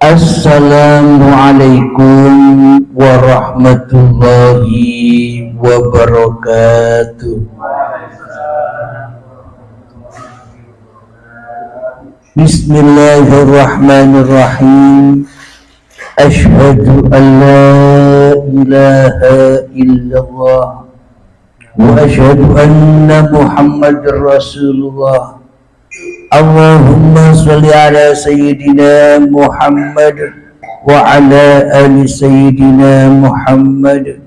Assalamualaikum warahmatullahi wabarakatuh. Bismillahirrahmanirrahim. Ashhadu an la ilaha illallah wa ashhadu anna Muhammadar Rasulullah. Allahumma sholli ala sayyidina Muhammad wa ala ali sayyidina Muhammad.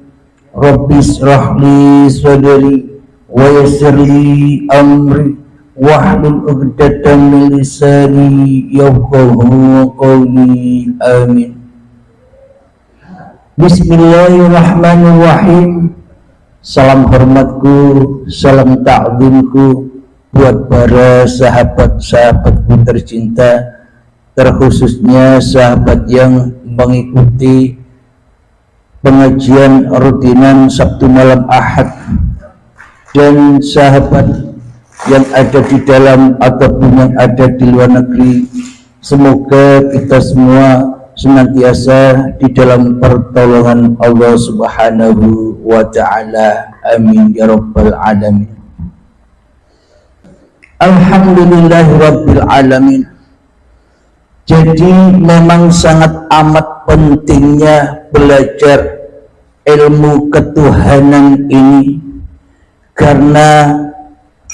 Rabbi israh li sadri wa yassir li amri wahlul 'uqdatam min lisani yafqahu qawli. Amin. Bismillahirrahmanirrahim. Salam hormatku, salam ta'zimku buat para sahabat-sahabatku tercinta, terkhususnya sahabat yang mengikuti pengajian rutinan Sabtu malam Ahad, dan sahabat yang ada di dalam ataupun yang ada di luar negeri. Semoga kita semua senantiasa di dalam pertolongan Allah Subhanahu wa ta'ala. Amin ya rabbal alamin. Alhamdulillahi rabbil alamin. Jadi memang sangat amat pentingnya belajar ilmu ketuhanan ini, karena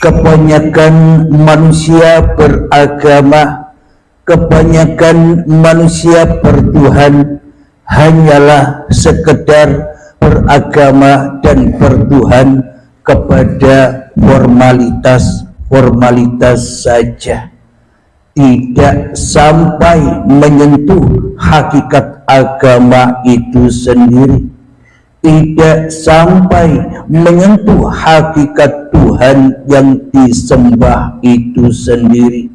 kebanyakan manusia beragama, kebanyakan manusia bertuhan hanyalah sekedar beragama dan bertuhan kepada formalitas saja, tidak sampai menyentuh hakikat agama itu sendiri, tidak sampai menyentuh hakikat Tuhan yang disembah itu sendiri,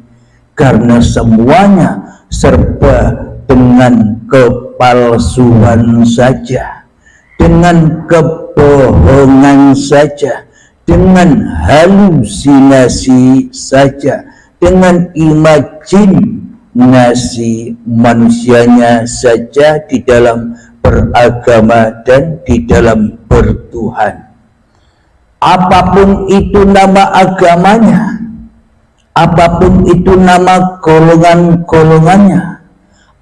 karena semuanya serba dengan kepalsuan saja, dengan kebohongan saja, dengan halusinasi saja, dengan imajinasi manusianya saja di dalam beragama dan di dalam bertuhan. Apapun itu nama agamanya, apapun itu nama golongan-golongannya,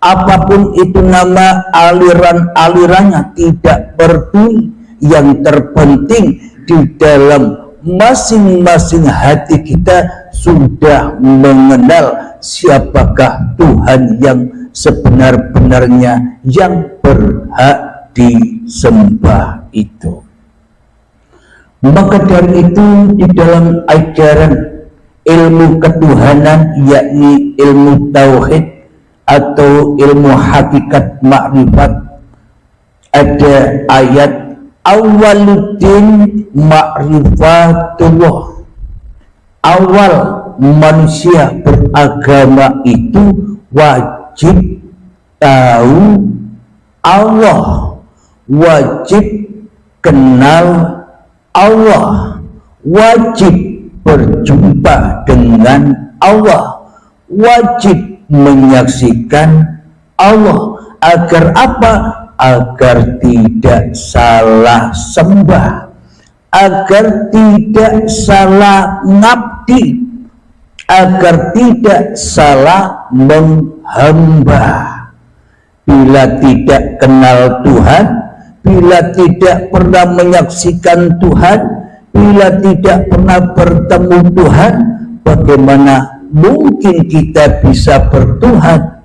apapun itu nama aliran-alirannya, tidak peduli. Yang terpenting di dalam masing-masing hati kita sudah mengenal siapakah Tuhan yang sebenar-benarnya yang berhak disembah itu. Maka dari itu di dalam ajaran ilmu ketuhanan, yakni ilmu tauhid atau ilmu hakikat makrifat, ada ayat awaluddin ma'rifatullah. Awal manusia beragama itu wajib tahu Allah, wajib kenal Allah, wajib berjumpa dengan Allah, wajib menyaksikan Allah. Agar apa? Agar tidak salah sembah, agar tidak salah ngabdi, agar tidak salah menghamba. Bila tidak kenal Tuhan, bila tidak pernah menyaksikan Tuhan, bila tidak pernah bertemu Tuhan, bagaimana mungkin kita bisa bertuhan?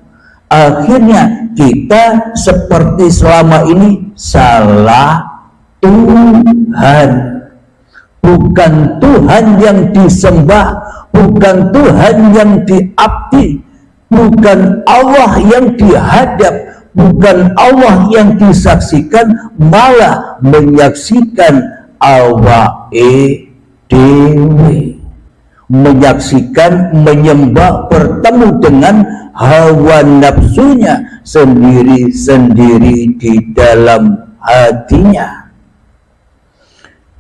Akhirnya kita seperti selama ini salah Tuhan. Bukan Tuhan yang disembah, bukan Tuhan yang diabdi, bukan Allah yang dihadap, bukan Allah yang disaksikan, malah menyaksikan awake dewe, menyaksikan, menyembah, bertemu dengan hawa nafsunya sendiri-sendiri di dalam hatinya.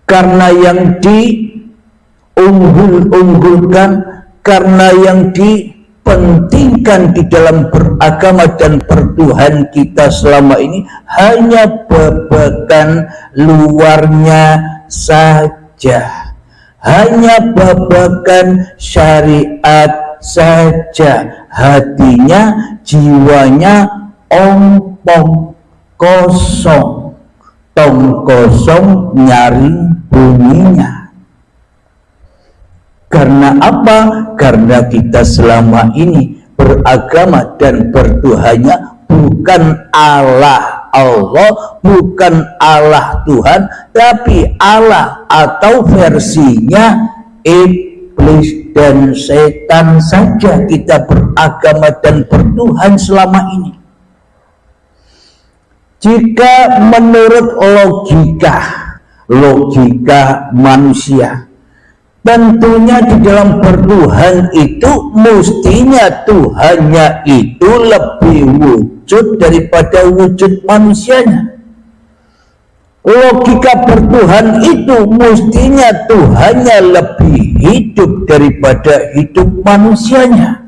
Karena yang diunggul-unggulkan, karena yang pentingkan di dalam beragama dan bertuhan kita selama ini hanya babakan luarnya saja, hanya babakan syariat saja, hatinya, jiwanya ompong, kosong, tong kosong nyaring bunyinya. Karena apa? Karena kita selama ini beragama dan bertuhannya bukan Allah, bukan Allah Tuhan, tapi Allah atau versinya iblis dan setan saja kita beragama dan bertuhan selama ini. Jika menurut logika manusia, tentunya di dalam bertuhan itu mestinya Tuhannya itu lebih wujud daripada wujud manusianya. Logika bertuhan itu mestinya Tuhannya lebih hidup daripada hidup manusianya.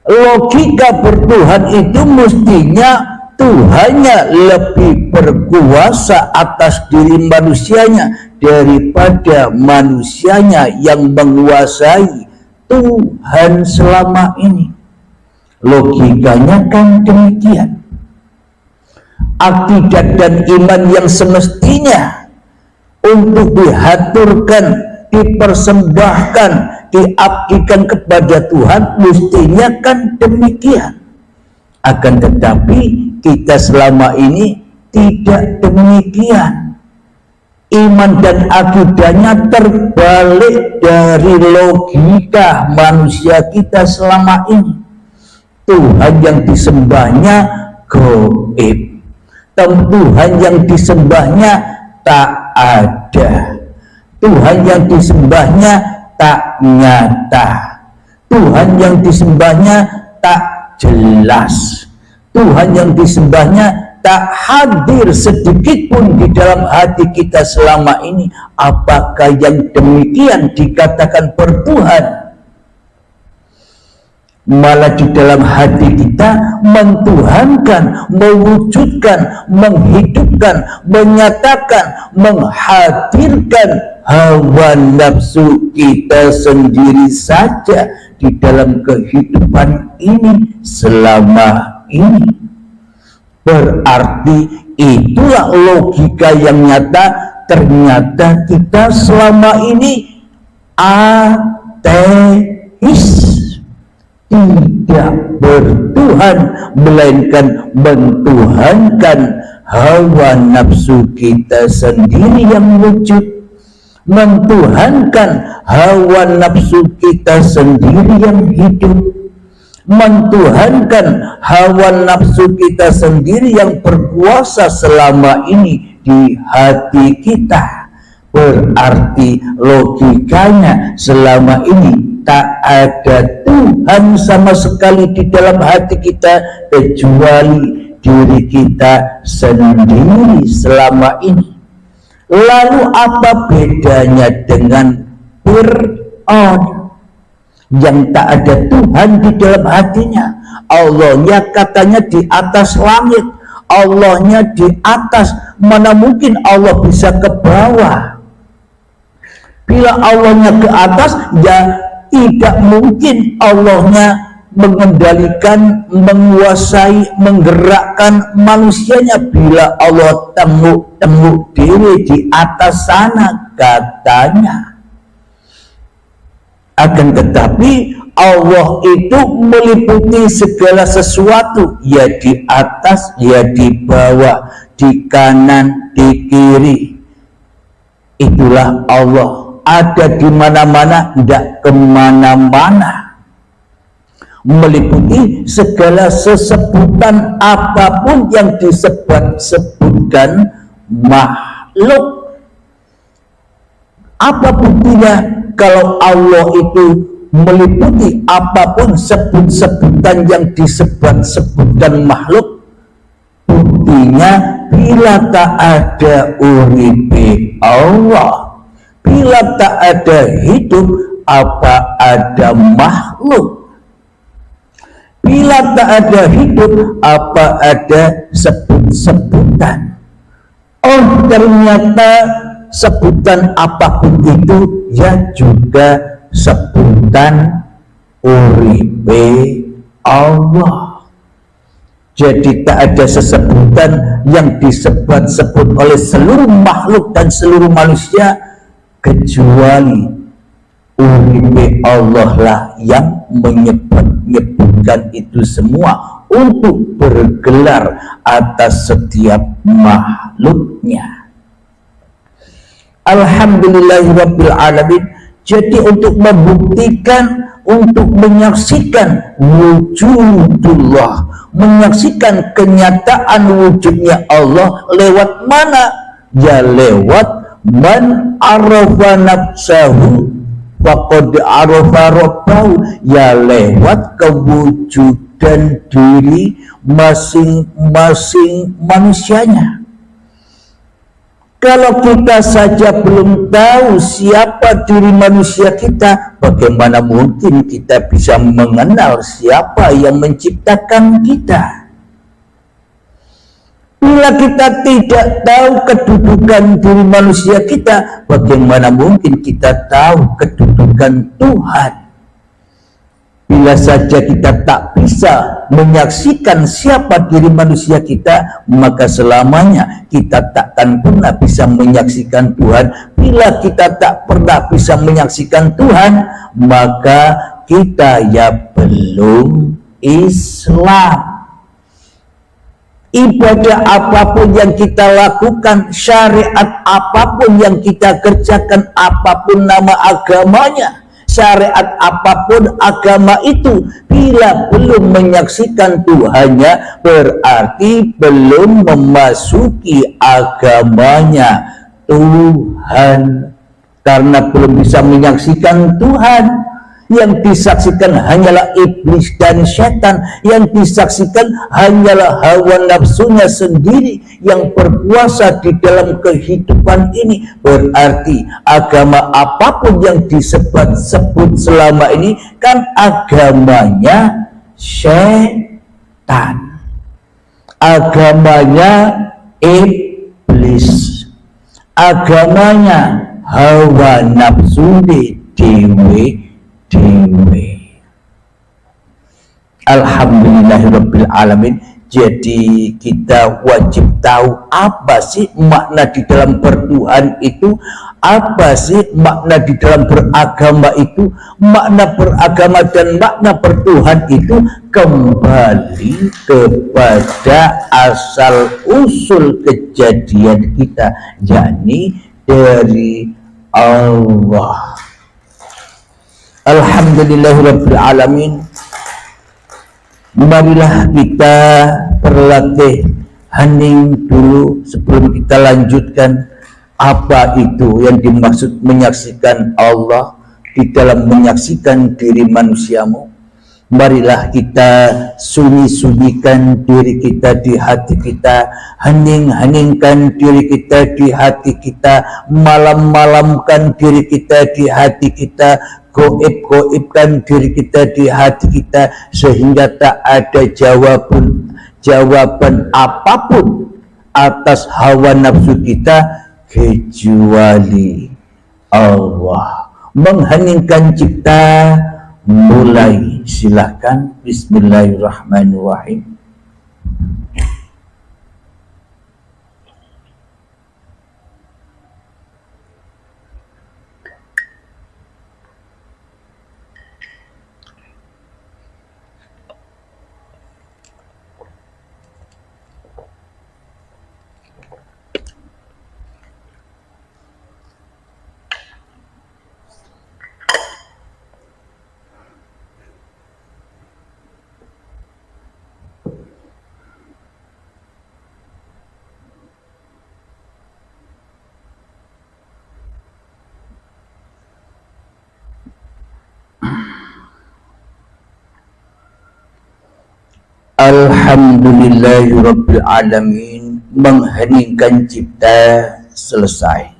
Logika bertuhan itu mestinya Tuhannya lebih berkuasa atas diri manusianya daripada manusianya yang menguasai Tuhan selama ini. Logikanya kan demikian. Akidah dan iman yang semestinya untuk dihaturkan, dipersembahkan, diabdikan kepada Tuhan mestinya kan demikian. Akan tetapi kita selama ini tidak demikian. Iman dan akidahnya terbalik dari logika manusia kita selama ini. Tuhan yang disembahnya gaib, Tuhan yang disembahnya tak ada, Tuhan yang disembahnya tak nyata, Tuhan yang disembahnya tak jelas, Tuhan yang disembahnya tak hadir sedikit pun di dalam hati kita selama ini. Apakah yang demikian dikatakan bertuhan? Malah di dalam hati kita mentuhankan, mewujudkan, menghidupkan, menyatakan, menghadirkan hawa nafsu kita sendiri saja di dalam kehidupan ini selama ini. Berarti itulah logika yang nyata. Ternyata kita selama ini ateis, tidak bertuhan, melainkan mentuhankan hawa nafsu kita sendiri yang wujud, mentuhankan hawa nafsu kita sendiri yang hidup, mentuhankan hawa nafsu kita sendiri yang berkuasa selama ini di hati kita. Berarti logikanya selama ini tak ada Tuhan sama sekali di dalam hati kita kecuali diri kita sendiri selama ini. Lalu apa bedanya dengan Fir'aun yang tak ada Tuhan di dalam hatinya? Allahnya katanya di atas langit, Allahnya di atas. Mana mungkin Allah bisa ke bawah? Bila Allahnya ke atas, ya tidak mungkin Allahnya mengendalikan, menguasai, menggerakkan manusianya. Bila Allah tenguk diri di atas sana katanya. Akan tetapi Allah itu meliputi segala sesuatu, ya di atas, ya di bawah, di kanan, di kiri. Itulah Allah. Ada di mana-mana, tidak kemana-mana. Meliputi segala sesebutan apapun yang disebut-sebutkan makhluk. Apa buktinya kalau Allah itu meliputi apapun sebut-sebutan yang disebut-sebutkan makhluk? Buktinya bila tak ada uripe Allah, bila tak ada hidup, apa ada makhluk? Bila tak ada hidup, apa ada sebut-sebutan? Oh, ternyata sebutan apapun itu ya juga sebutan uripe Allah. Jadi tak ada sesebutan yang disebut-sebut oleh seluruh makhluk dan seluruh manusia kecuali uripe Allah lah yang menyebutkan itu semua untuk bergelar atas setiap makhluknya. Alhamdulillahirabbil alamin. Jadi untuk membuktikan, untuk menyaksikan wujudullah, menyaksikan kenyataan wujudnya Allah lewat mana? Ya lewat man arafa nafsahu faqad arafa rabbahu, ya lewat kewujudan diri masing-masing manusianya. Kalau kita saja belum tahu siapa diri manusia kita, bagaimana mungkin kita bisa mengenal siapa yang menciptakan kita? Bila kita tidak tahu kedudukan diri manusia kita, bagaimana mungkin kita tahu kedudukan Tuhan? Bila saja kita tak bisa menyaksikan siapa diri manusia kita, maka selamanya kita takkan pernah bisa menyaksikan Tuhan. Bila kita tak pernah bisa menyaksikan Tuhan, maka kita ya belum Islam. Ibadah apapun yang kita lakukan, syariat apapun yang kita kerjakan, apapun nama agamanya, syariat apapun agama itu, bila belum menyaksikan Tuhannya, berarti belum memasuki agamanya Tuhan. Karena belum bisa menyaksikan Tuhan, yang disaksikan hanyalah iblis dan setan, yang disaksikan hanyalah hawa nafsunya sendiri yang berkuasa di dalam kehidupan ini. Berarti agama apapun yang disebut-sebut selama ini kan agamanya setan, agamanya iblis, agamanya hawa nafsu dewe. Alhamdulillahirabbil alamin. Jadi kita wajib tahu apa sih makna di dalam bertuhan itu, apa sih makna di dalam beragama itu. Makna beragama dan makna bertuhan itu kembali kepada asal usul kejadian kita, yakni dari Allah. Alhamdulillahirabbil alamin. Marilah kita berlatih hening dulu sebelum kita lanjutkan apa itu yang dimaksud menyaksikan Allah di dalam menyaksikan diri manusiamu. Marilah kita sunyi-sunyikan diri kita di hati kita, hening-heningkan diri kita di hati kita, malam-malamkan diri kita di hati kita, goib-goibkan diri kita di hati kita, sehingga tak ada jawaban apapun atas hawa nafsu kita kecuali Allah. Mengheningkan cipta, mulai, silahkan. Bismillahirrahmanirrahim. Alhamdulillahirabbil alamin. Mengheningkan cipta selesai.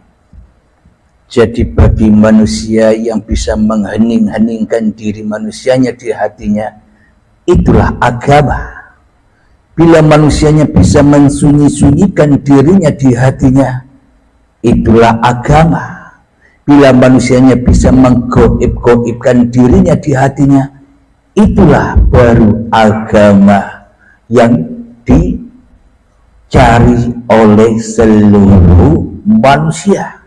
Jadi bagi manusia yang bisa menghening-heningkan diri manusianya di hatinya, itulah agama. Bila manusianya bisa mensunyi-sunyikan dirinya di hatinya, itulah agama. Bila manusianya bisa menggoib-goibkan dirinya di hatinya, itulah baru agama yang dicari oleh seluruh manusia.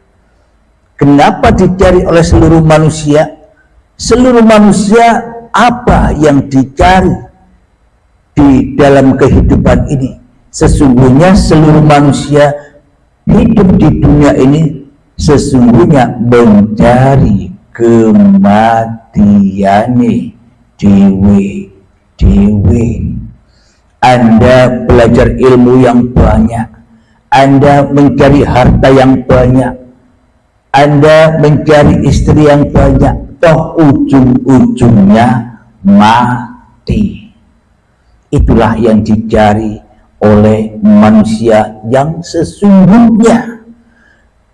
Kenapa dicari oleh seluruh manusia? Seluruh manusia apa yang dicari di dalam kehidupan ini? Sesungguhnya seluruh manusia hidup di dunia ini sesungguhnya mencari kematiannya dewe. Anda belajar ilmu yang banyak, Anda mencari harta yang banyak, Anda mencari istri yang banyak, toh ujung-ujungnya mati. Itulah yang dicari oleh manusia yang sesungguhnya.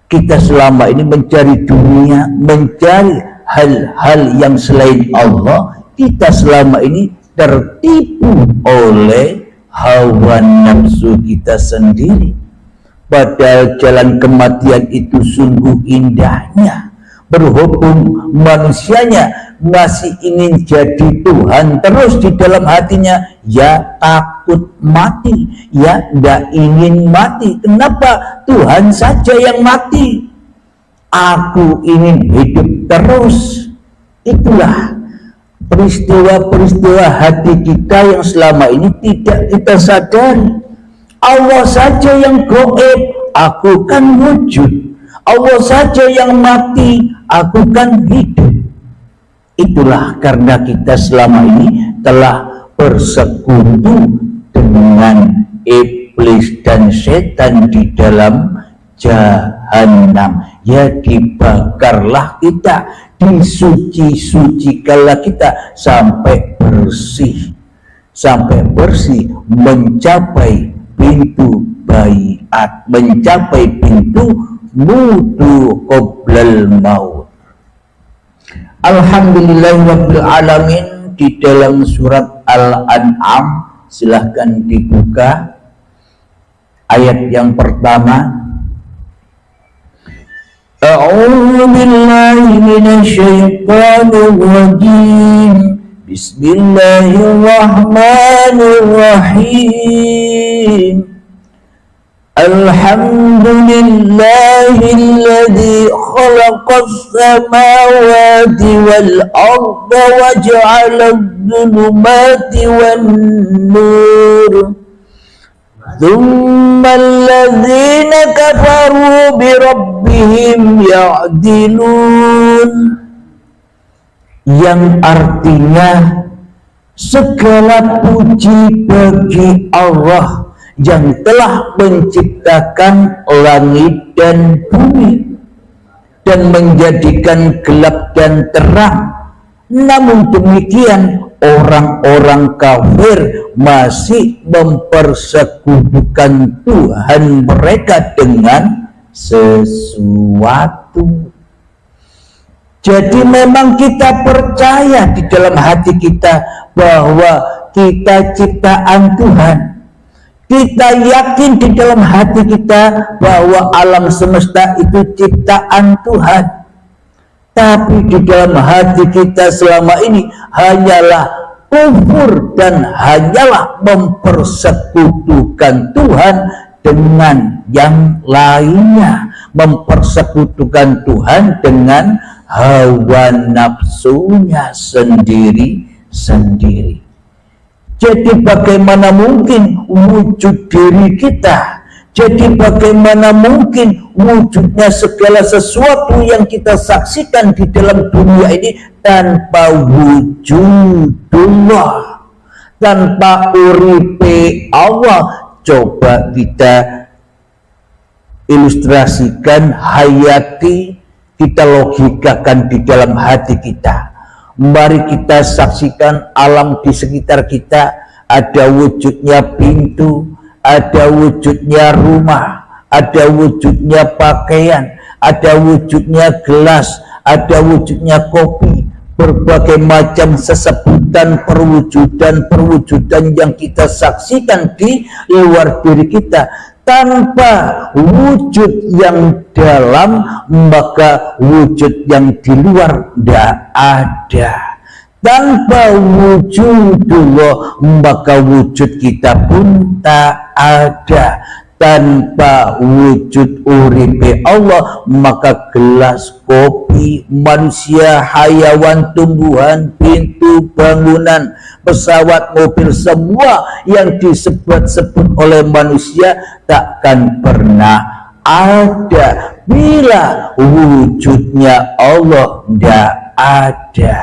Kita selama ini mencari dunia, mencari hal-hal yang selain Allah. Kita selama ini tertipu oleh hawa nafsu kita sendiri. Padahal jalan kematian itu sungguh indahnya. Berhubung manusianya masih ingin jadi Tuhan terus di dalam hatinya, ya takut mati, ya tidak ingin mati. Kenapa Tuhan saja yang mati? Aku ingin hidup terus. Itulah peristiwa-peristiwa hati kita yang selama ini tidak kita sadari. Allah saja yang gaib, aku kan wujud. Allah saja yang mati, aku kan hidup. Itulah karena kita selama ini telah bersekutu dengan iblis dan setan di dalam jahanam. Ya, dibakarlah kita, disuci-sucikanlah kita sampai bersih, mencapai pintu baiat, mencapai pintu wudu qoblal maut. Alhamdulillahirabbil alamin. Di dalam surat Al-An'am, silahkan dibuka ayat yang pertama. A'udzu billahi minasy syaithanir rajim. Bismillahirrahmanirrahim. Alhamdulillahilladzi khalaqas samawati wal arda wa ja'ala adh-dhulumati wan nur. Thumma alladhina kafaru bi rabbihim ya'dilun. Yang artinya segala puji bagi Allah yang telah menciptakan langit dan bumi dan menjadikan gelap dan terang. Namun demikian orang-orang kafir masih mempersekutukan Tuhan mereka dengan sesuatu. Jadi memang kita percaya di dalam hati kita bahwa kita ciptaan Tuhan. Kita yakin di dalam hati kita bahwa alam semesta itu ciptaan Tuhan. Tapi di dalam hati kita selama ini hanyalah kufur dan hanyalah mempersekutukan Tuhan dengan yang lainnya. Mempersekutukan Tuhan dengan hawa nafsunya sendiri-sendiri. Jadi bagaimana mungkin wujud diri kita? Jadi bagaimana mungkin wujudnya segala sesuatu yang kita saksikan di dalam dunia ini tanpa wujudullah, tanpa uripe Allah? Coba kita ilustrasikan, hayati, kita logikakan di dalam hati kita. Mari kita saksikan alam di sekitar kita. Ada wujudnya pintu, ada wujudnya rumah, ada wujudnya pakaian, ada wujudnya gelas, ada wujudnya kopi. berbagai macam sesebutan perwujudan yang kita saksikan di luar diri kita. Tanpa wujud yang dalam, maka wujud yang di luar tidak ada. Tanpa wujudullah, maka wujud kita pun tak ada. Tanpa wujud uripe Allah, maka gelas, kopi, manusia, hayawan, tumbuhan, pintu, bangunan, pesawat, mobil, semua yang disebut-sebut oleh manusia takkan pernah ada bila wujudnya Allah tidak ada.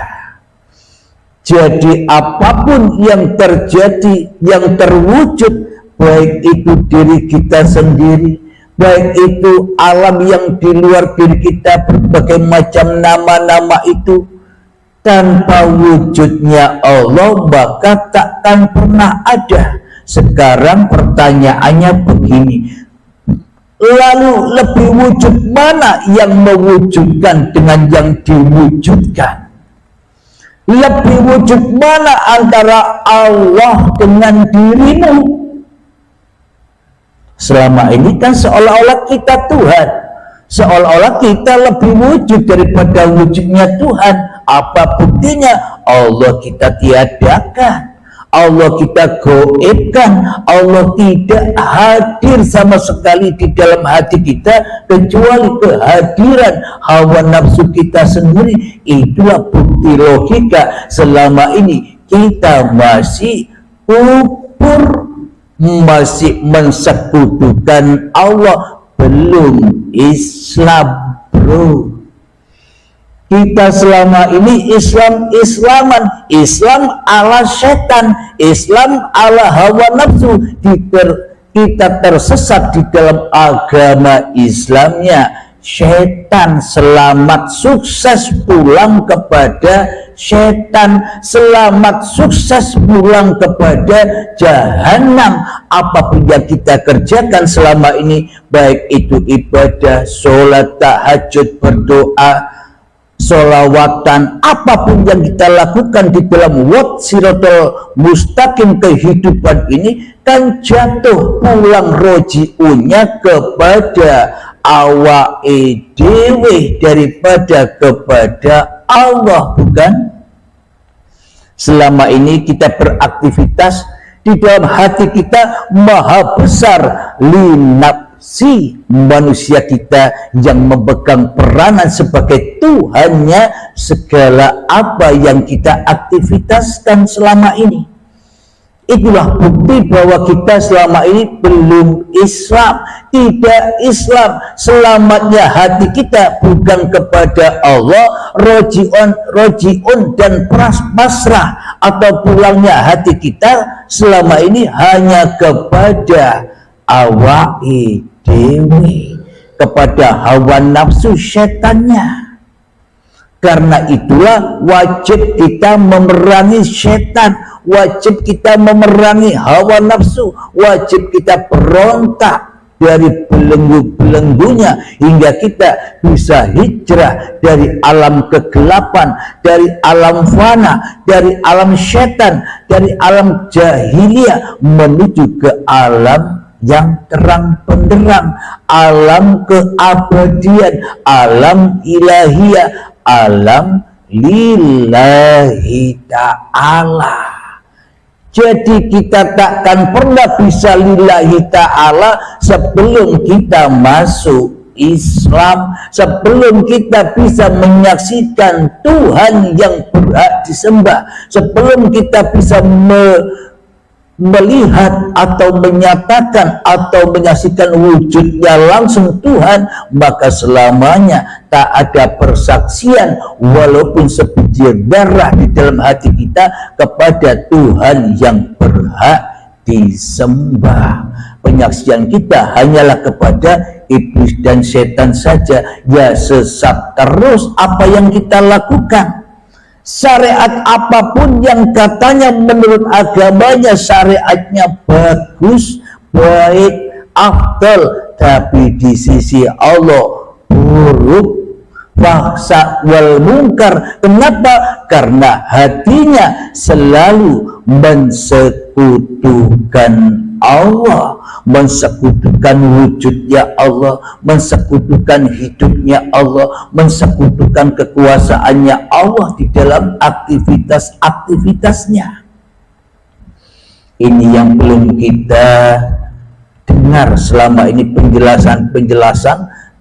Jadi apapun yang terjadi, yang terwujud, baik itu diri kita sendiri, baik itu alam yang di luar diri kita, berbagai macam nama-nama itu, tanpa wujudnya Allah maka takkan pernah ada. Sekarang pertanyaannya begini, lalu lebih wujud mana yang mewujudkan dengan yang diwujudkan? Lebih wujud mana antara Allah dengan dirimu? Selama ini kan seolah-olah kita Tuhan, seolah-olah kita lebih wujud daripada wujudnya Tuhan. Apa buktinya? Allah kita tiadakan, Allah kita goibkan, Allah tidak hadir sama sekali di dalam hati kita kecuali kehadiran hawa nafsu kita sendiri. Itulah bukti logika selama ini kita masih kufur, masih mensekutukan Allah, belum Islam, bro. Kita selama ini Islam-Islaman, Islam ala setan, Islam ala hawa nafsu. Kita tersesat di dalam agama Islamnya. Setan, selamat sukses pulang kepada setan, selamat sukses pulang kepada jahanam. Apapun yang kita kerjakan selama ini, baik itu ibadah, sholat, tahajud, berdoa, sholawatan, apapun yang kita lakukan di dalam siratal mustaqim kehidupan ini, kan jatuh pulang roji'unya kepada awak dewe daripada kepada Allah, bukan? Selama ini kita beraktivitas di dalam hati kita maha besar linafsi, manusia kita yang memegang peranan sebagai Tuhannya segala apa yang kita aktivitaskan selama ini. Itulah bukti bahwa kita selama ini belum Islam, tidak Islam. Selamatnya hati kita bukan kepada Allah, roji'un dan pasrah, atau pulangnya hati kita selama ini hanya kepada awak dewi, kepada hawa nafsu setannya. Karena itulah wajib kita memerangi setan, wajib kita memerangi hawa nafsu, wajib kita berontak dari belenggu-belenggunya hingga kita bisa hijrah dari alam kegelapan, dari alam fana, dari alam setan, dari alam jahiliyah menuju ke alam yang terang benderang, alam keabadian, alam ilahiyah, alam lillahi ta'ala. Jadi kita takkan pernah bisa lillahi ta'ala sebelum kita masuk Islam, sebelum kita bisa menyaksikan Tuhan yang berhak disembah, sebelum kita bisa melihat atau menyatakan atau menyaksikan wujudnya langsung Tuhan, maka selamanya tak ada persaksian walaupun sebiji darah di dalam hati kita kepada Tuhan yang berhak disembah. Penyaksian kita hanyalah kepada iblis dan setan saja. Ya, sesat terus apa yang kita lakukan. Syariat apapun yang katanya menurut agamanya syariatnya bagus, baik, afdal, tapi di sisi Allah buruk, fahsya wal munkar. Kenapa? Karena hatinya selalu mensekutukan Allah, mensekutukan wujudnya Allah, mensekutukan hidupnya Allah, mensekutukan kekuasaannya Allah di dalam aktivitas-aktivitasnya. Ini yang belum kita dengar selama ini, penjelasan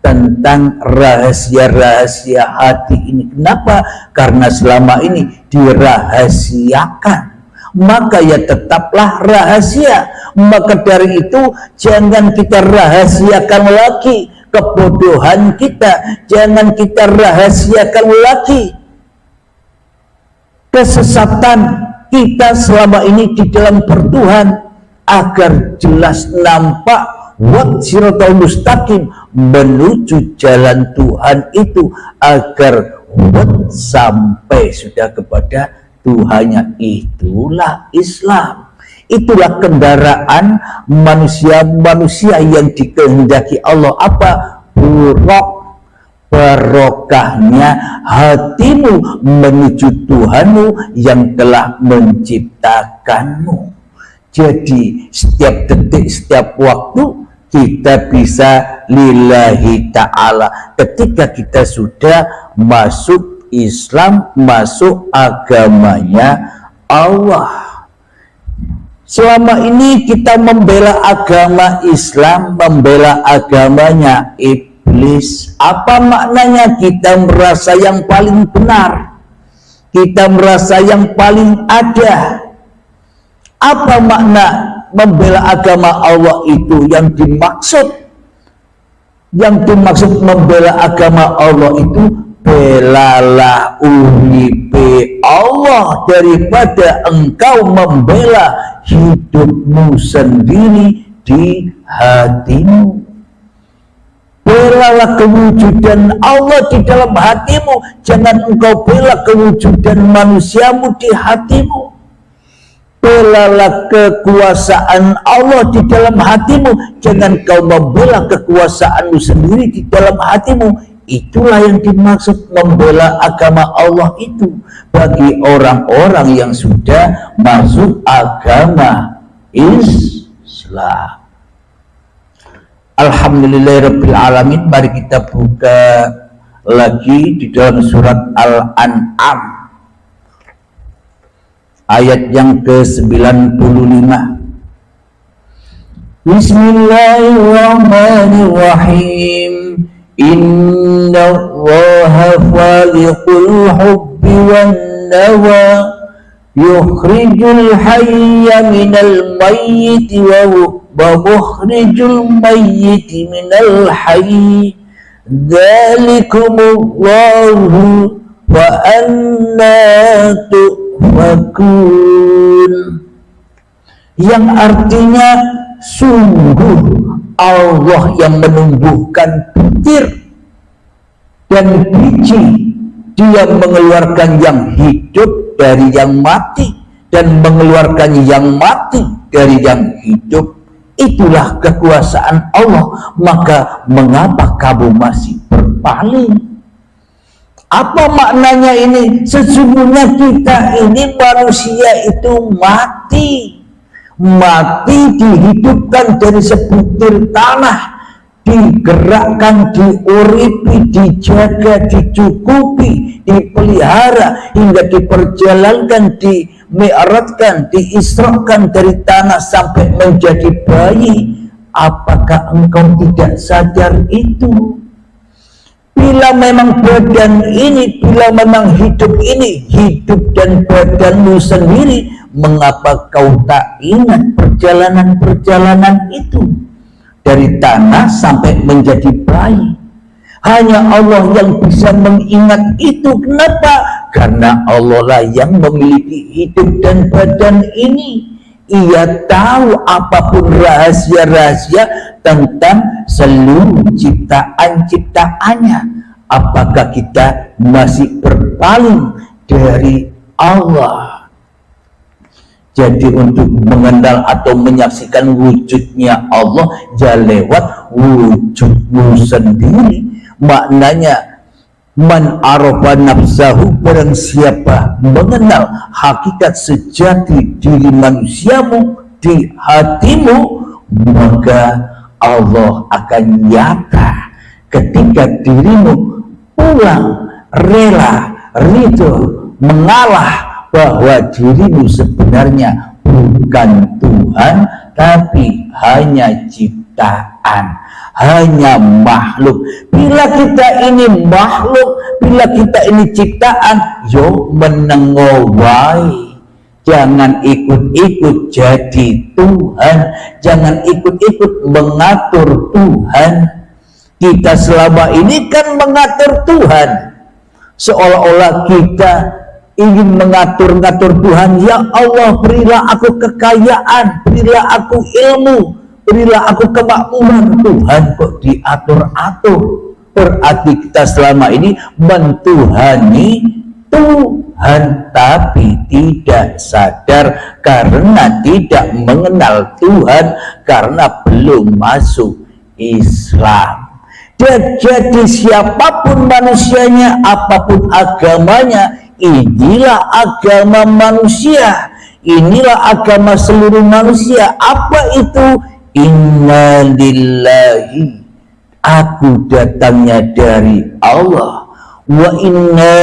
tentang rahasia-rahasia hati ini. Kenapa? Karena selama ini dirahasiakan, maka ya tetaplah rahasia. Maka dari itu jangan kita rahasiakan lagi kebodohan kita, jangan kita rahasiakan lagi kesesatan kita selama ini di dalam bertuhan, agar jelas nampak siratal mustaqim, menuju jalan Tuhan itu, agar sampai sudah kepada Tuhannya. Itulah Islam, itulah kendaraan manusia yang dikehendaki Allah. Apa? Barokahnya hatimu menuju Tuhanmu yang telah menciptakanmu. Jadi setiap detik, setiap waktu kita bisa lillahi ta'ala ketika kita sudah masuk Islam, masuk agamanya Allah. Selama ini kita membela agama Islam, membela agamanya iblis. Apa maknanya? Kita merasa yang paling benar, kita merasa yang paling ada. Apa makna membela agama Allah itu? Yang dimaksud membela agama Allah itu, belalah uripe Allah daripada engkau membela hidupmu sendiri di hatimu. Belalah kewujudan Allah di dalam hatimu, jangan engkau bela kewujudan manusiamu di hatimu. Belalah kekuasaan Allah di dalam hatimu, jangan kau membela kekuasaanmu sendiri di dalam hatimu. Itulah yang dimaksud membela agama Allah itu bagi orang-orang yang sudah masuk agama Islam. Alhamdulillahirabbil alamin. Mari kita buka lagi di dalam surat Al-An'am ayat yang ke-95. Bismillahirrahmanirrahim. Inna Allaha faliqul hubbi wan nawa, yukhrijul hayya minal mayyiti wa mukhrijul mayyiti minal hayy. Dzalikumullahu wa anna tufakun, yang artinya sungguh Allah yang menumbuhkan butir dan biji, Dia mengeluarkan yang hidup dari yang mati dan mengeluarkan yang mati dari yang hidup. Itulah kekuasaan Allah. Maka mengapa kamu masih berpaling? Apa maknanya ini? Sesungguhnya kita ini manusia itu mati, dihidupkan dari sebutir tanah, digerakkan, diuripi, dijaga, dicukupi, dipelihara hingga diperjalankan, dimi'ratkan, diisrakan dari tanah sampai menjadi bayi. Apakah engkau tidak sadar itu? Bila memang badan ini, bila memang hidup ini, hidup dan badanmu sendiri, mengapa kau tak ingat perjalanan-perjalanan itu? Dari tanah sampai menjadi bayi. Hanya Allah yang bisa mengingat itu. Kenapa? Karena Allah lah yang memiliki hidup dan badan ini. Ia tahu apapun rahasia-rahasia tentang seluruh ciptaan-ciptaannya. Apakah kita masih berpaling dari Allah? Jadi untuk mengenal atau menyaksikan wujudnya Allah, ya lewat wujudmu sendiri. Maknanya Man arafa nafsahu, barang siapa mengenal hakikat sejati diri manusiamu di hatimu, maka Allah akan nyata ketika dirimu pulang rela, ridho, mengalah bahwa dirimu sebenarnya bukan Tuhan, tapi hanya ciptaan, hanya makhluk. Bila kita ini makhluk, bila kita ini ciptaan, yo menengowai. Jangan ikut-ikut jadi Tuhan, jangan ikut-ikut mengatur Tuhan. Kita selama ini kan mengatur Tuhan, seolah-olah kita ingin mengatur-ngatur Tuhan. Ya Allah, berilah aku kekayaan, berilah aku ilmu, berilah aku kemakmuran. Tuhan kok diatur-atur? Berarti kita selama ini mentuhani Tuhan, tapi tidak sadar karena tidak mengenal Tuhan, karena belum masuk Islam. Jadi siapapun manusianya, apapun agamanya, inilah agama manusia, inilah agama seluruh manusia. Apa itu? Inna lillahi, aku datangnya dari Allah, wa inna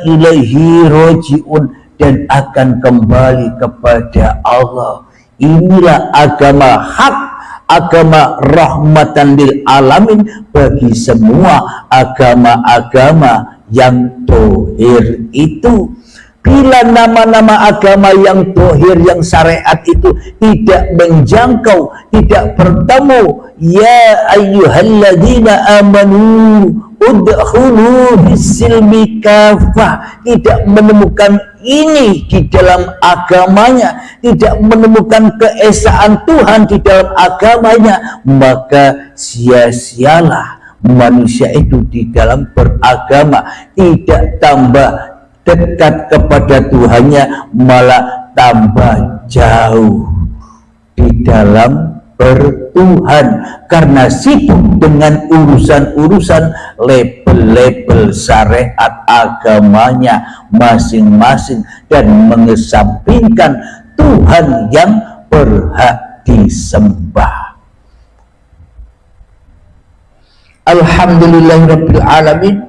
ilaihi roji'un, dan akan kembali kepada Allah. Inilah agama hak, agama rahmatan lil alamin bagi semua agama-agama yang tohir itu. Bila nama-nama agama yang tohir, yang syariat itu tidak menjangkau, tidak bertemu, ya ayyuhalladzina amanu udkhulu bisilmi kafah, tidak menemukan ini di dalam agamanya, tidak menemukan keesaan Tuhan di dalam agamanya, maka sia-sialah manusia itu di dalam beragama, tidak tambah dekat kepada Tuhannya, malah tambah jauh di dalam bertuhan, karena sibuk dengan urusan-urusan label-label syariat agamanya masing-masing dan mengesampingkan Tuhan yang berhak disembah. Alhamdulillahirabbil alamin.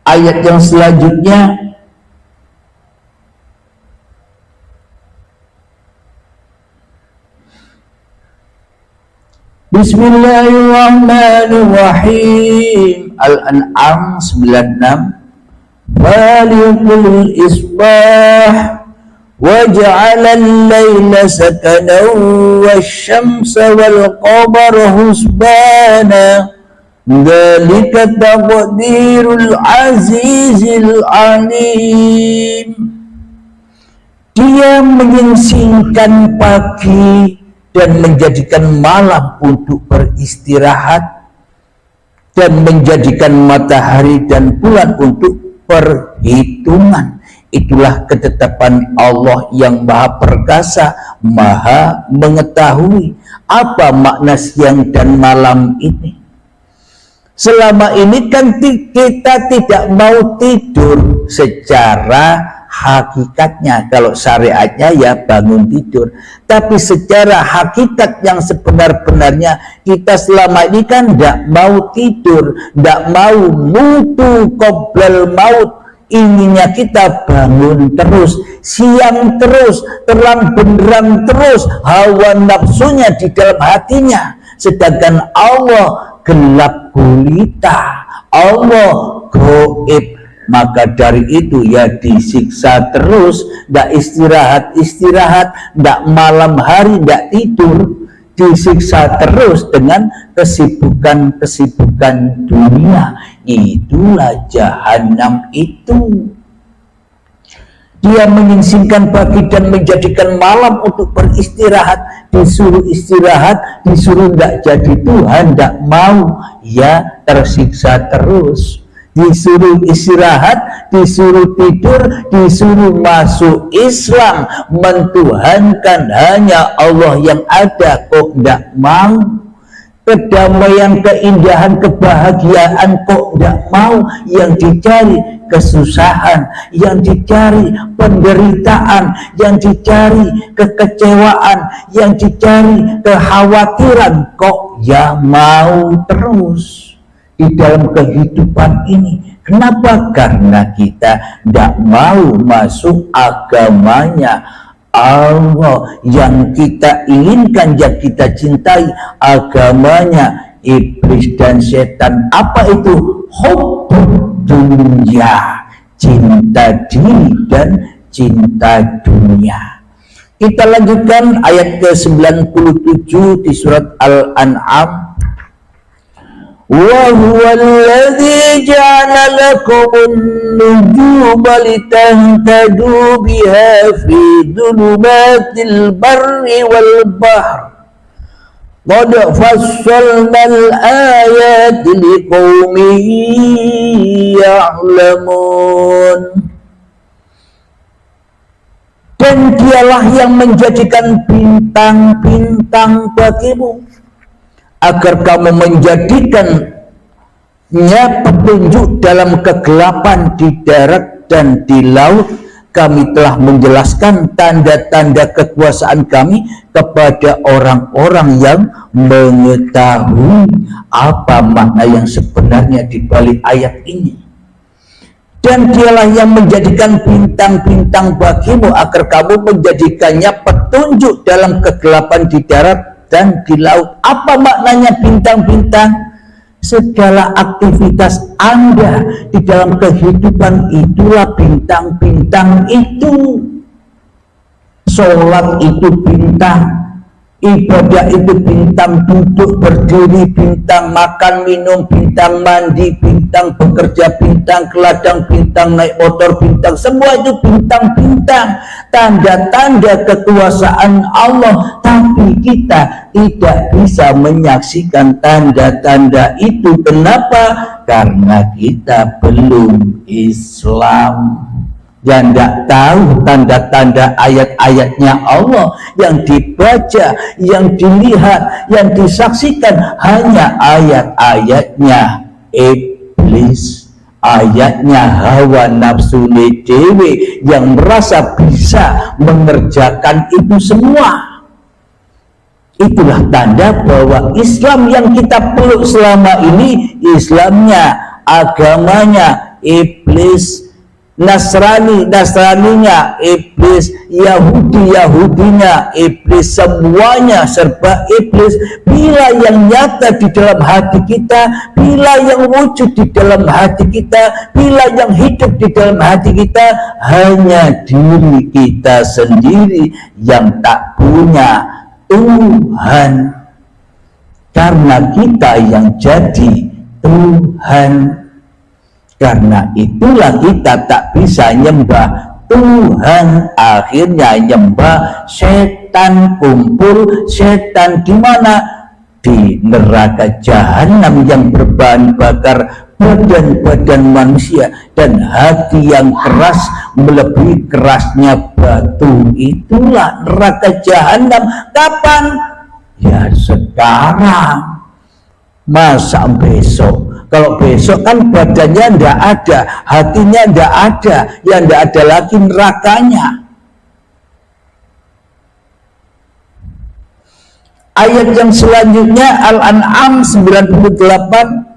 Ayat yang selanjutnya, Bismillahirrahmanirrahim. Al-An'am 96. Falikul isbah waja'ala al-layla sakanan wasyamsa wal-qamara husbana dzalika taqdirul azizil alim. Dia menyingsingkan pagi dan menjadikan malam untuk beristirahat, dan menjadikan matahari dan bulan untuk perhitungan. Itulah ketetapan Allah yang maha perkasa, maha mengetahui. Apa makna siang dan malam ini? Selama ini kan kita tidak mau tidur secara hakikatnya. Kalau syariatnya ya bangun tidur, tapi secara hakikat yang sebenar-benarnya kita selama ini kan tidak mau tidur, tidak mau mutu qoblal maut. Inginnya kita bangun terus, siang terus, terang benderang terus, hawa nafsunya di dalam hatinya. Sedangkan Allah gelap gulita, Allah gaib. Maka dari itu ya disiksa terus, tidak istirahat, tidak malam hari, tidak tidur, disiksa terus dengan kesibukan dunia. Itulah jahanam itu. Dia menyingsingkan pagi dan menjadikan malam untuk beristirahat. Disuruh istirahat, disuruh tidak jadi Tuhan, tidak mau, ya tersiksa terus. Disuruh istirahat, disuruh tidur, disuruh masuk Islam, mentuhankan hanya Allah yang ada, kok tidak mau. kedamaian, keindahan, kebahagiaan kok tidak mau. Yang dicari kesusahan, yang dicari penderitaan, yang dicari kekecewaan, yang dicari kekhawatiran, kok ya mau terus di dalam kehidupan ini. Kenapa? Karena kita tidak mau masuk agamanya Allah yang kita inginkan, yang kita cintai, agamanya iblis dan setan. Apa itu? Hubbud dunya, cinta diri dan cinta dunia. Kita lanjutkan ayat ke-97 di surat Al-An'am. وَهُوَ الَّذِي جَعَلَ لَكُمُ النُّجُومَ لِتَهْتَدُوا بِهَا فِي ظُلُمَاتِ الْبَرِّ وَالْبَحْرِ قَدْ فَصَّلْنَا الْآيَاتِ لِقَوْمٍ يَعْلَمُونَ. Dan dialah yang menjadikan bintang-bintang bagimu agar kamu menjadikannya petunjuk dalam kegelapan di darat dan di laut. Kami telah menjelaskan tanda-tanda kekuasaan kami kepada orang-orang yang mengetahui. Apa makna yang sebenarnya di balik ayat ini? Dan dialah yang menjadikan bintang-bintang bagimu agar kamu menjadikannya petunjuk dalam kegelapan di darat dan di laut. Apa maknanya bintang-bintang? Segala aktivitas Anda di dalam kehidupan itulah bintang-bintang itu. Sholat itu bintang, ibadah itu bintang, duduk berdiri bintang, makan minum bintang, mandi bintang, bekerja bintang, ke ladang bintang, naik motor bintang. Semua itu bintang-bintang, tanda-tanda kekuasaan Allah. Tapi kita tidak bisa menyaksikan tanda-tanda itu. Kenapa? Karena kita belum Islam. Yang tidak tahu tanda-tanda ayat-ayatnya Allah, yang dibaca, yang dilihat, yang disaksikan hanya ayat-ayatnya iblis, ayatnya hawa nafsu dewe yang merasa bisa mengerjakan itu semua. Itulah tanda bahwa Islam yang kita peluk selama ini, Islamnya, agamanya iblis, Nasraninya iblis, Yahudinya iblis, semuanya serba iblis. Bila yang nyata di dalam hati kita, bila yang wujud di dalam hati kita, bila yang hidup di dalam hati kita, hanya diri kita sendiri yang tak punya Tuhan. Karena kita yang jadi Tuhan. Karena itulah kita tak bisa nyembah Tuhan, akhirnya nyembah setan. Kumpul setan di mana? Di neraka jahanam yang berbahan bakar badan-badan manusia dan hati yang keras melebihi kerasnya batu. Itulah neraka jahanam. Kapan? Ya sekarang. Masa besok? Kalau besok kan badannya ndak ada, hatinya ndak ada, ya ndak ada lagi nerakanya. Ayat yang selanjutnya Al-An'am 98.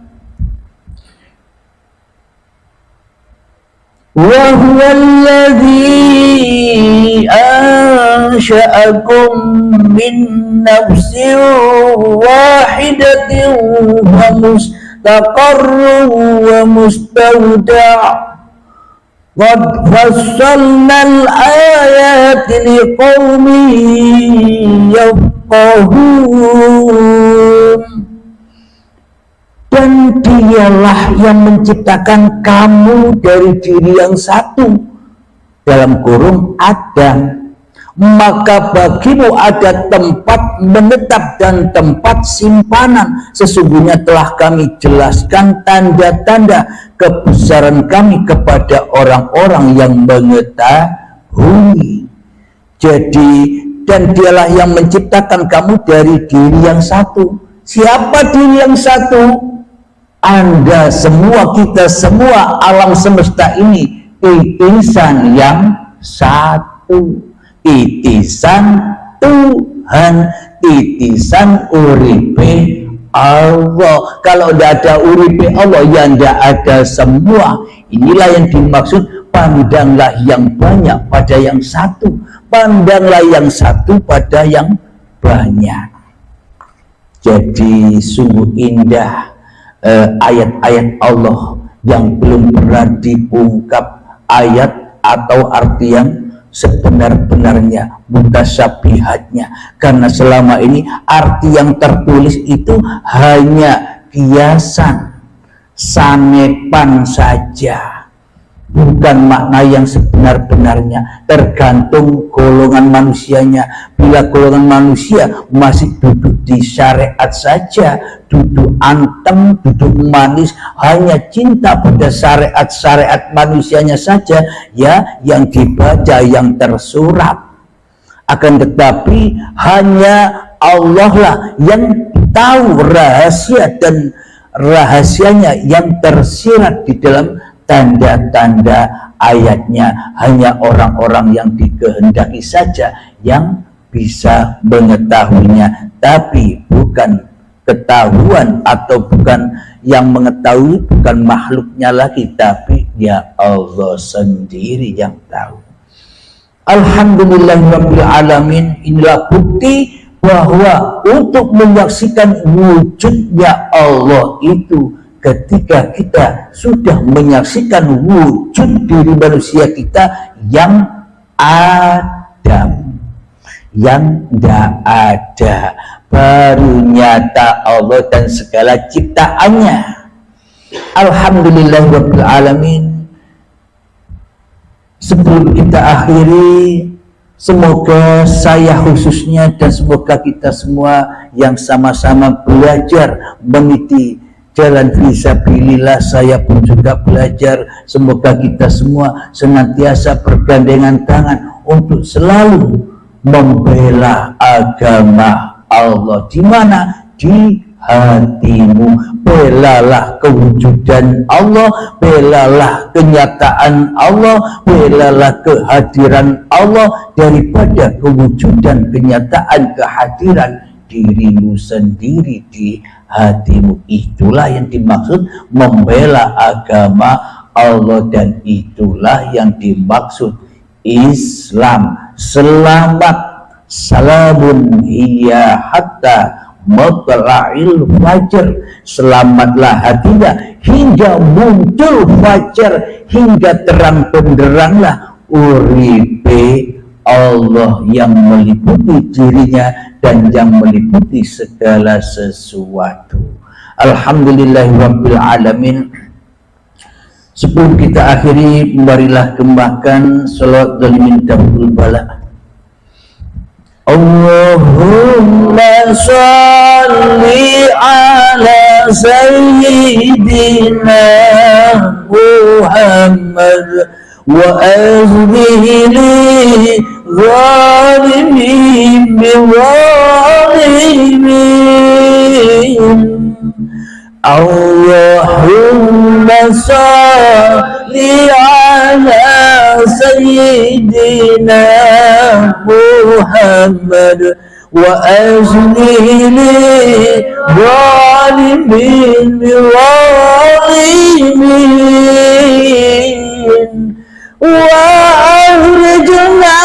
Wa huwa alladhi ansha'akum min nafsin wahidatin wa mustaqarrun wa mustawda' qad fassalnal ayati liqaumin yafqahun. Dan dialah yang menciptakan kamu dari diri yang satu, dalam kurung Adam. Maka bagimu ada tempat menetap dan tempat simpanan. Sesungguhnya telah kami jelaskan tanda-tanda kebesaran kami kepada orang-orang yang mengetahui. Jadi, dan dialah yang menciptakan kamu dari diri yang satu. Siapa diri yang satu? Anda semua, kita semua, alam semesta ini titisan yang satu, titisan Tuhan, titisan uripe Allah. Kalau tidak ada uripe Allah, ya tidak ada semua. Inilah yang dimaksud, pandanglah yang banyak pada yang satu, pandanglah yang satu pada yang banyak. Jadi sungguh indah ayat-ayat Allah yang belum pernah diungkap ayat atau arti yang sebenar-benarnya, mutasyabihatnya, karena selama ini arti yang tertulis itu hanya kiasan, sanepan saja, bukan makna yang sebenar-benarnya, tergantung golongan manusianya. Bila golongan manusia masih duduk di syariat saja, duduk antem, duduk manis, hanya cinta pada syariat-syariat manusianya saja, ya, yang dibaca, yang tersurat. Akan tetapi hanya Allah lah yang tahu rahasia, dan rahasianya yang tersirat di dalam tanda-tanda ayatnya. Hanya orang-orang yang dikehendaki saja yang bisa mengetahuinya, tapi bukan ketahuan, atau bukan yang mengetahui, bukan makhluknya lagi, tapi ya Allah sendiri yang tahu. Alhamdulillahirabbil alamin. Inilah bukti bahwa untuk menyaksikan wujudnya Allah itu, ketika kita sudah menyaksikan wujud diri manusia kita yang Adam, yang tidak ada, baru nyata Allah dan segala ciptaannya. Alhamdulillahirabbil alamin. Sebelum kita akhiri, semoga saya khususnya dan semoga kita semua yang sama-sama belajar meniti jalan fisabilillah, saya pun juga belajar. Semoga kita semua senantiasa bergandengan tangan untuk selalu membela agama Allah. Di mana? Di hatimu. Belalah kewujudan Allah, belalah kenyataan Allah, belalah kehadiran Allah daripada kewujudan, kenyataan, kehadiran dirimu sendiri di hatimu. Itulah yang dimaksud membela agama Allah, dan itulah yang dimaksud Islam. Selamat, salamun hiya hatta matla'il fajr. Selamatlah hatinya hingga muncul fajar, hingga terang benderanglah uripe Allah yang meliputi dirinya dan yang meliputi segala sesuatu. Alhamdulillahirabbil alamin. Sebelum kita akhiri, marilah gembahkan salat dalimin dahul bala. Allahumma salli ala sayyidina Muhammad wa azlihi li zalimin biwalimin. Allahumma salli ala sayyidina Muhammad wa azlihi li zalimin biwalimin wa akhrijna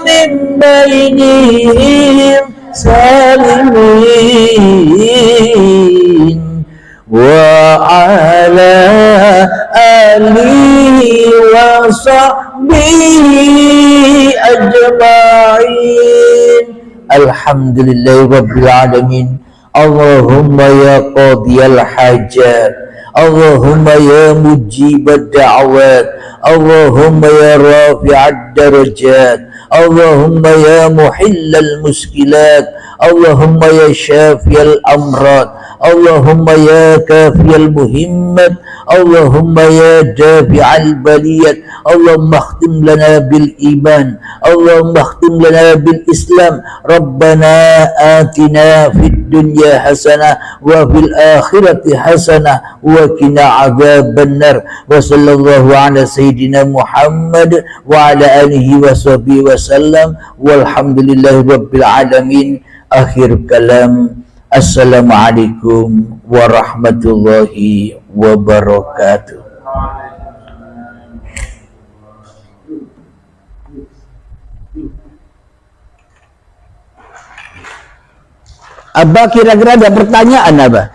min bainihim salimin wa ala alihi wa sahbihi ajma'in. Alhamdulillahi rabbil alamin. Allahumma ya qadiyal hajat, Allahumma ya mujibad da'wat, Allahumma ya rafi'ad darajat, Allahumma ya muhillal muskilat, Allahumma ya syafiyal amrad, Allahumma ya kafiyal muhimmat, Allahumma ya jafi'al baliyat, Allahumma khtim lana bil iman, Allahumma khtim lana bil islam, Rabbana atina fid dunya hasanah wa fil akhirati hasanah wa qina adzabannar. Wa sallallahu ala sayyidina Muhammad wa ala alihi wa sahbihi wa sallam, walhamdulillahi rabbil alamin. Akhir kalam, assalamualaikum warahmatullahi wabarakatuh. Abah kira-kira ada pertanyaan, Abah?